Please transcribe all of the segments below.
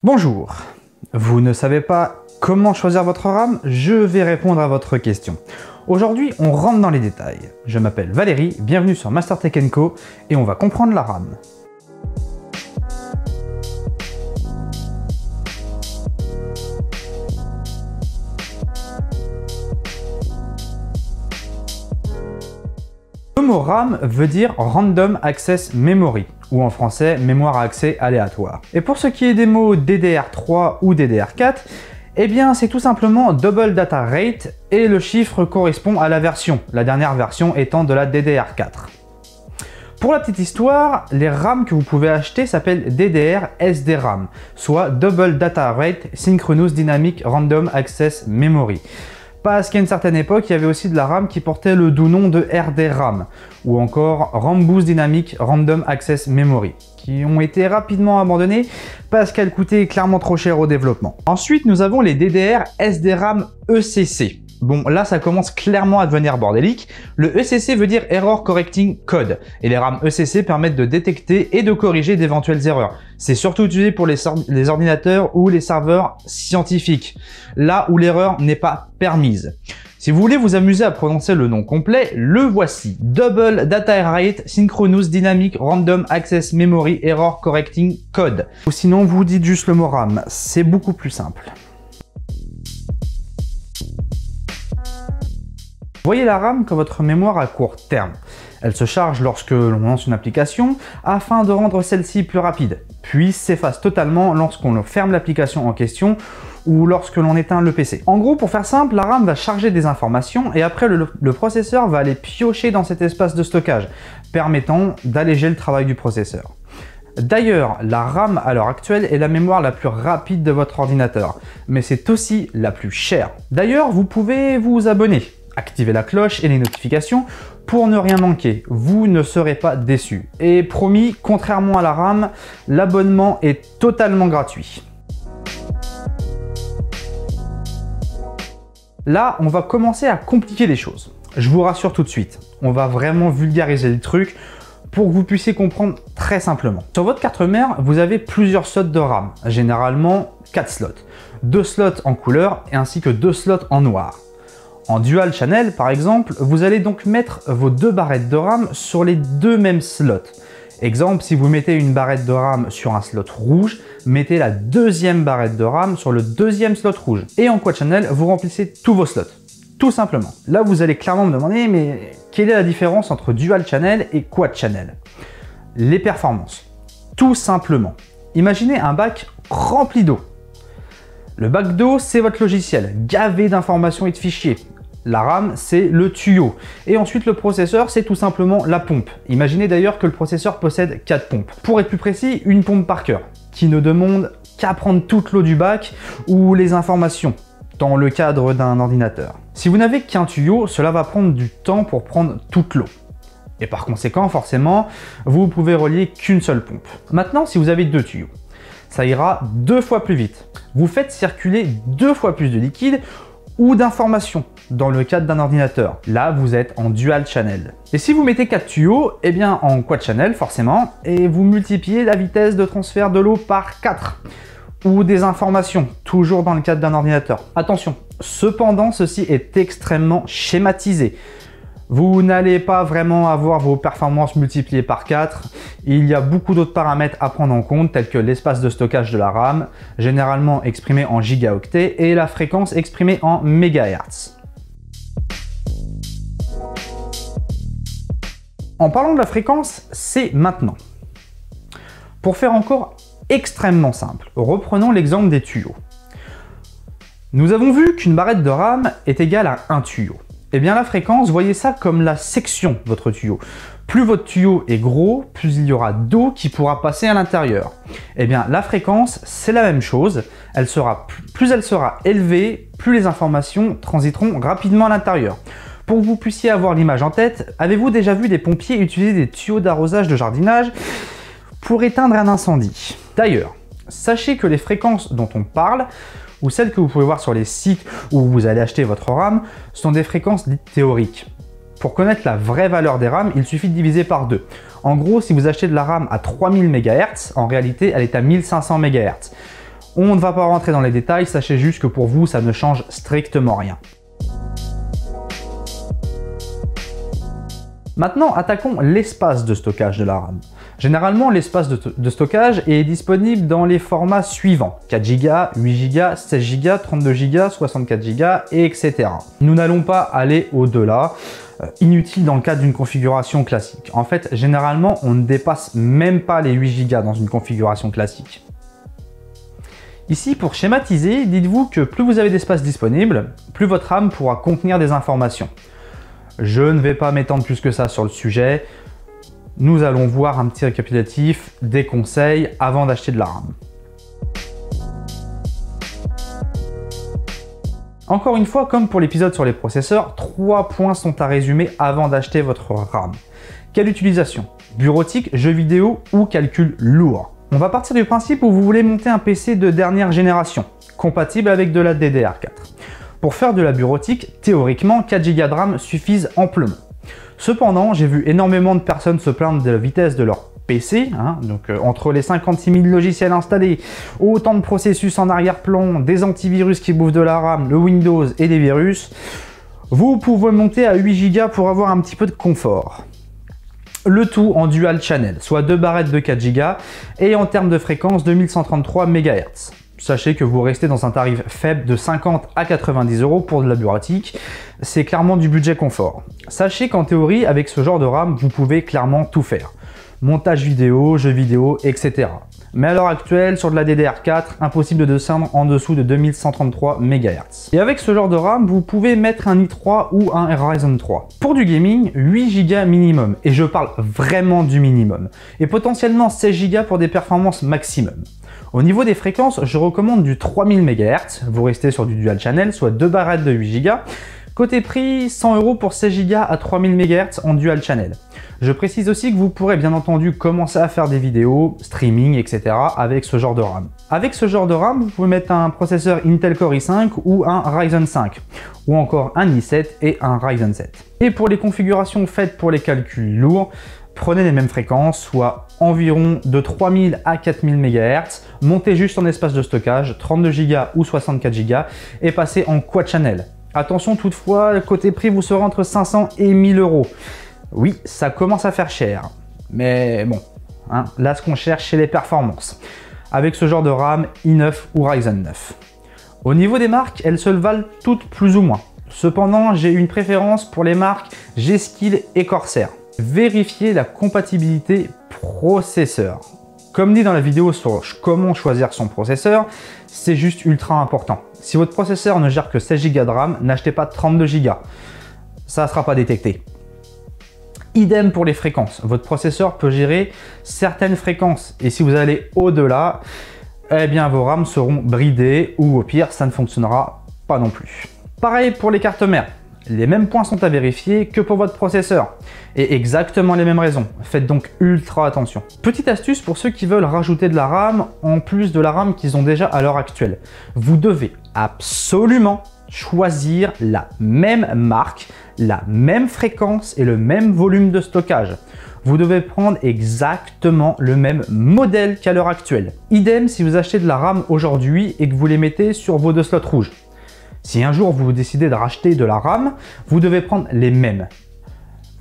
Bonjour, vous ne savez pas comment choisir votre RAM? Je vais répondre à votre question. Aujourd'hui, on rentre dans les détails. Je m'appelle Valérie, bienvenue sur Master Tech & Co et on va comprendre la RAM. Le mot RAM veut dire Random Access Memory, ou en français, mémoire à accès aléatoire. Et pour ce qui est des mots DDR3 ou DDR4, eh bien c'est tout simplement Double Data Rate et le chiffre correspond à la version, la dernière version étant de la DDR4. Pour la petite histoire, les RAM que vous pouvez acheter s'appellent DDR SDRAM, soit Double Data Rate Synchronous Dynamic Random Access Memory. Parce qu'à une certaine époque, il y avait aussi de la RAM qui portait le doux nom de RDRAM, ou encore RAM Boost Dynamic Random Access Memory, qui ont été rapidement abandonnées parce qu'elles coûtaient clairement trop cher au développement. Ensuite, nous avons les DDR SDRAM ECC. Bon, là, ça commence clairement à devenir bordélique. Le ECC veut dire Error Correcting Code, et les RAM ECC permettent de détecter et de corriger d'éventuelles erreurs. C'est surtout utilisé pour les ordinateurs ou les serveurs scientifiques, là où l'erreur n'est pas permise. Si vous voulez vous amuser à prononcer le nom complet, le voici. Double Data Rate Synchronous Dynamic Random Access Memory Error Correcting Code. Ou sinon, vous dites juste le mot RAM, c'est beaucoup plus simple. Voyez la RAM comme votre mémoire à court terme. Elle se charge lorsque l'on lance une application afin de rendre celle-ci plus rapide, puis s'efface totalement lorsqu'on ferme l'application en question ou lorsque l'on éteint le PC. En gros, pour faire simple, la RAM va charger des informations et après le processeur va aller piocher dans cet espace de stockage, permettant d'alléger le travail du processeur. D'ailleurs, la RAM à l'heure actuelle est la mémoire la plus rapide de votre ordinateur, mais c'est aussi la plus chère. D'ailleurs, vous pouvez vous abonner. Activez la cloche et les notifications pour ne rien manquer, vous ne serez pas déçus. Et promis, contrairement à la RAM, l'abonnement est totalement gratuit. Là, on va commencer à compliquer les choses. Je vous rassure tout de suite, on va vraiment vulgariser le truc pour que vous puissiez comprendre très simplement. Sur votre carte mère, vous avez plusieurs slots de RAM, généralement 4 slots. 2 slots en couleur et ainsi que 2 slots en noir. En dual channel, par exemple, vous allez donc mettre vos 2 barrettes de RAM sur les 2 mêmes slots. Exemple, si vous mettez une barrette de RAM sur un slot rouge, mettez la deuxième barrette de RAM sur le deuxième slot rouge. Et en quad channel, vous remplissez tous vos slots. Tout simplement. Là, vous allez clairement me demander, mais quelle est la différence entre dual channel et quad channel? Les performances. Tout simplement. Imaginez un bac rempli d'eau. Le bac d'eau, c'est votre logiciel, gavé d'informations et de fichiers. La RAM, c'est le tuyau. Et ensuite, le processeur, c'est tout simplement la pompe. Imaginez d'ailleurs que le processeur possède 4 pompes. Pour être plus précis, une pompe par cœur, qui ne demande qu'à prendre toute l'eau du bac ou les informations, dans le cadre d'un ordinateur. Si vous n'avez qu'un tuyau, cela va prendre du temps pour prendre toute l'eau. Et par conséquent, forcément, vous pouvez relier qu'une seule pompe. Maintenant, si vous avez 2 tuyaux, ça ira 2 fois plus vite. Vous faites circuler 2 fois plus de liquide ou d'informations dans le cadre d'un ordinateur. Là, vous êtes en dual channel. Et si vous mettez 4 tuyaux, eh bien en quad channel forcément, et vous multipliez la vitesse de transfert de l'eau par 4. Ou des informations, toujours dans le cadre d'un ordinateur. Attention, cependant, ceci est extrêmement schématisé. Vous n'allez pas vraiment avoir vos performances multipliées par 4. Il y a beaucoup d'autres paramètres à prendre en compte, tels que l'espace de stockage de la RAM, généralement exprimé en gigaoctets, et la fréquence exprimée en mégahertz. En parlant de la fréquence, c'est maintenant. Pour faire encore extrêmement simple, reprenons l'exemple des tuyaux. Nous avons vu qu'une barrette de RAM est égale à un tuyau. Eh bien la fréquence, voyez ça comme la section de votre tuyau. Plus votre tuyau est gros, plus il y aura d'eau qui pourra passer à l'intérieur. Eh bien la fréquence, c'est la même chose. Plus elle sera élevée, plus les informations transiteront rapidement à l'intérieur. Pour que vous puissiez avoir l'image en tête, avez-vous déjà vu des pompiers utiliser des tuyaux d'arrosage de jardinage pour éteindre un incendie? D'ailleurs, sachez que les fréquences dont on parle, ou celles que vous pouvez voir sur les sites où vous allez acheter votre RAM, sont des fréquences dites théoriques. Pour connaître la vraie valeur des RAM, il suffit de diviser par 2. En gros, si vous achetez de la RAM à 3000 MHz, en réalité, elle est à 1500 MHz. On ne va pas rentrer dans les détails, sachez juste que pour vous, ça ne change strictement rien. Maintenant, attaquons l'espace de stockage de la RAM. Généralement, l'espace de stockage est disponible dans les formats suivants: 4 Go, 8 Go, 16 Go, 32 Go, 64 Go, etc. Nous n'allons pas aller au-delà, inutile dans le cadre d'une configuration classique. En fait, généralement, on ne dépasse même pas les 8 Go dans une configuration classique. Ici, pour schématiser, dites-vous que plus vous avez d'espace disponible, plus votre RAM pourra contenir des informations. Je ne vais pas m'étendre plus que ça sur le sujet. Nous allons voir un petit récapitulatif des conseils avant d'acheter de la RAM. Encore une fois, comme pour l'épisode sur les processeurs, 3 points sont à résumer avant d'acheter votre RAM. Quelle utilisation? Bureautique, jeux vidéo ou calcul lourd? On va partir du principe où vous voulez monter un PC de dernière génération, compatible avec de la DDR4. Pour faire de la bureautique, théoriquement, 4 Go de RAM suffisent amplement. Cependant, j'ai vu énormément de personnes se plaindre de la vitesse de leur PC, entre les 56 000 logiciels installés, autant de processus en arrière-plan, des antivirus qui bouffent de la RAM, le Windows et des virus, vous pouvez monter à 8 Go pour avoir un petit peu de confort. Le tout en dual channel, soit 2 barrettes de 4 Go et en termes de fréquence 2133 MHz. Sachez que vous restez dans un tarif faible de 50 à 90 € pour de la bureautique. C'est clairement du budget confort. Sachez qu'en théorie, avec ce genre de RAM, vous pouvez clairement tout faire. Montage vidéo, jeux vidéo, etc. Mais à l'heure actuelle, sur de la DDR4, impossible de descendre en dessous de 2133 MHz. Et avec ce genre de RAM, vous pouvez mettre un i3 ou un Ryzen 3. Pour du gaming, 8 Go minimum, et je parle vraiment du minimum. Et potentiellement 16 Go pour des performances maximum. Au niveau des fréquences, je recommande du 3000 MHz, vous restez sur du dual channel, soit 2 barrettes de 8 Go. Côté prix, 100 € pour 16 Go à 3000 MHz en dual channel. Je précise aussi que vous pourrez bien entendu commencer à faire des vidéos, streaming, etc. avec ce genre de RAM. Avec ce genre de RAM, vous pouvez mettre un processeur Intel Core i5 ou un Ryzen 5, ou encore un i7 et un Ryzen 7. Et pour les configurations faites pour les calculs lourds, prenez les mêmes fréquences, soit environ de 3000 à 4000 MHz, montez juste en espace de stockage, 32 Go ou 64 Go, et passez en quad channel. Attention toutefois, côté prix, vous serez entre 500 et 1000 €. Oui, ça commence à faire cher, mais bon, là ce qu'on cherche, c'est les performances. Avec ce genre de RAM, i9 ou Ryzen 9. Au niveau des marques, elles se valent toutes plus ou moins. Cependant, j'ai une préférence pour les marques G-Skill et Corsair. Vérifiez la compatibilité processeur. Comme dit dans la vidéo sur comment choisir son processeur, c'est juste ultra important. Si votre processeur ne gère que 16 Go de RAM, n'achetez pas 32 Go. Ça ne sera pas détecté. Idem pour les fréquences. Votre processeur peut gérer certaines fréquences. Et si vous allez au-delà, eh bien vos RAM seront bridées ou au pire, ça ne fonctionnera pas non plus. Pareil pour les cartes mères. Les mêmes points sont à vérifier que pour votre processeur. Et exactement les mêmes raisons. Faites donc ultra attention. Petite astuce pour ceux qui veulent rajouter de la RAM en plus de la RAM qu'ils ont déjà à l'heure actuelle. Vous devez absolument choisir la même marque, la même fréquence et le même volume de stockage. Vous devez prendre exactement le même modèle qu'à l'heure actuelle. Idem si vous achetez de la RAM aujourd'hui et que vous les mettez sur vos 2 slots rouges. Si un jour vous décidez de racheter de la RAM, vous devez prendre les mêmes.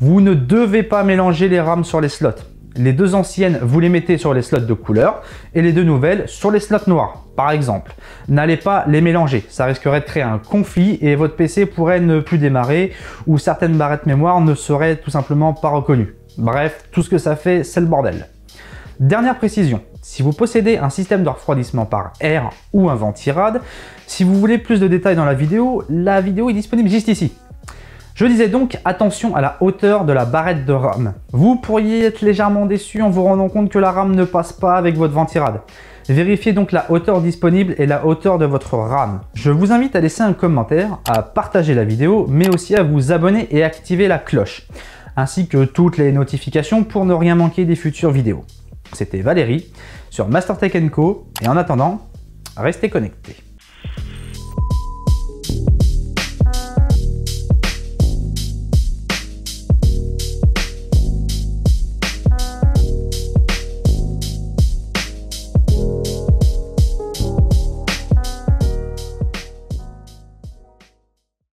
Vous ne devez pas mélanger les RAM sur les slots. Les 2 anciennes, vous les mettez sur les slots de couleur et les 2 nouvelles sur les slots noirs, par exemple. N'allez pas les mélanger, ça risquerait de créer un conflit et votre PC pourrait ne plus démarrer ou certaines barrettes mémoire ne seraient tout simplement pas reconnues. Bref, tout ce que ça fait, c'est le bordel. Dernière précision, si vous possédez un système de refroidissement par air ou un ventirad, si vous voulez plus de détails dans la vidéo est disponible juste ici. Je disais donc attention à la hauteur de la barrette de RAM. Vous pourriez être légèrement déçu en vous rendant compte que la RAM ne passe pas avec votre ventirad. Vérifiez donc la hauteur disponible et la hauteur de votre RAM. Je vous invite à laisser un commentaire, à partager la vidéo, mais aussi à vous abonner et activer la cloche, ainsi que toutes les notifications pour ne rien manquer des futures vidéos. C'était Valérie sur Master Tech & Co et en attendant, restez connectés.